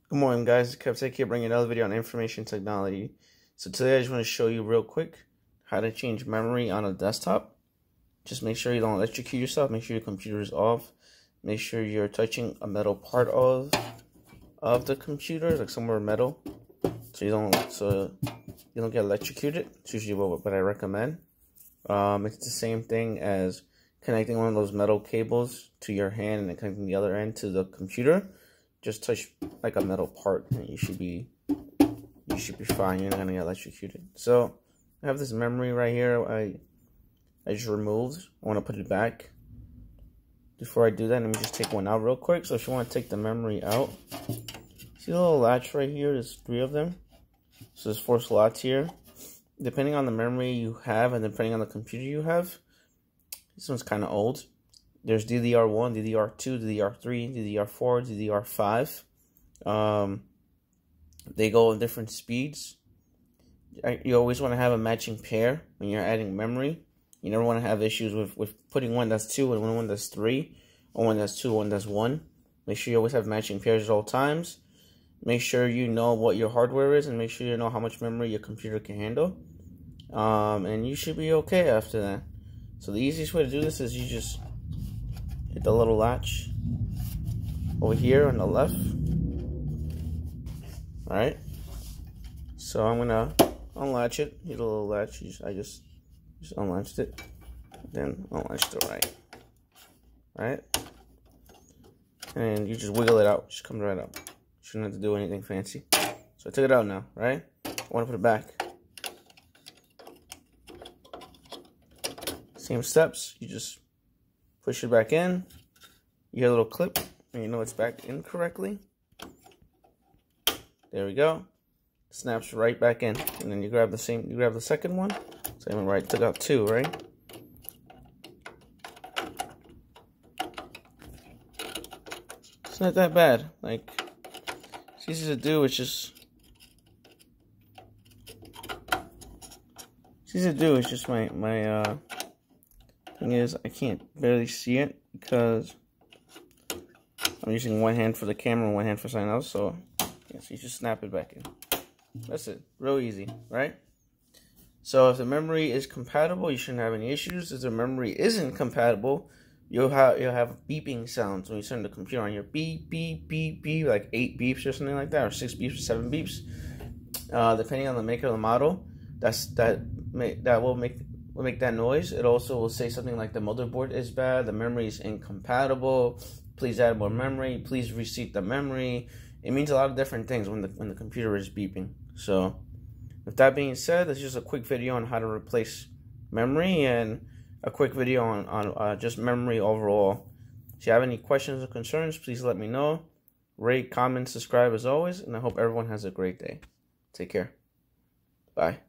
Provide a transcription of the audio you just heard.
Good morning, guys. It's Kevtech here, bringing another video on information technology. So today I just want to show you real quick how to change memory on a desktop. Just make sure you don't electrocute yourself. Make sure your computer is off. Make sure you're touching a metal part of the computer, like somewhere metal, so you don't get electrocuted. It's usually what I recommend. It's the same thing as connecting one of those metal cables to your hand and then connecting the other end to the computer. Just touch like a metal part and you should be fine. You're not gonna get electrocuted. So I have this memory right here I just removed. I want to put it back. Before I do that, let me just take one out real quick. So if you want to take the memory out, see the little latch right here? There's 3 of them. So there's 4 slots here. Depending on the memory you have and depending on the computer you have, this one's kind of old. There's DDR1, DDR2, DDR3, DDR4, DDR5. They go in different speeds. You always want to have a matching pair when you're adding memory. You never want to have issues with putting one that's 2 and one that's 3, or one that's 2, one that's 1. Make sure you always have matching pairs at all times. Make sure you know what your hardware is and make sure you know how much memory your computer can handle. And you should be okay after that. So the easiest way to do this is you just hit the little latch over here on the left. Alright. So I'm gonna unlatch it. Hit a little latch. I just unlatched it. Then unlatch the right. Right? And you just wiggle it out. Just comes right out. Shouldn't have to do anything fancy. So I took it out now, right? I want to put it back. Same steps. You just push it back in. You hear a little clip, and you know it's back in correctly. There we go. Snaps right back in, and then you grab the second one. Same right. Took out 2, right? It's not that bad. Like, it's easy to do. It's just my thing is I can't barely see it because I'm using one hand for the camera and one hand for something else. So yes, you just snap it back in. That's it. Real easy, right? So if the memory is compatible, you shouldn't have any issues. If the memory isn't compatible, you'll have beeping sounds when you turn the computer on. Your beep beep beep beep, like 8 beeps or something like that, or 6 beeps or 7 beeps, depending on the maker of the model. That will make that noise. It also will say something like the motherboard is bad, the memory is incompatible, please add more memory, please reseat the memory. It means a lot of different things when the computer is beeping. So with that being said, this is just a quick video on how to replace memory and a quick video on just memory overall. If you have any questions or concerns, please let me know. Rate, comment, subscribe as always, and I hope everyone has a great day. Take care. Bye.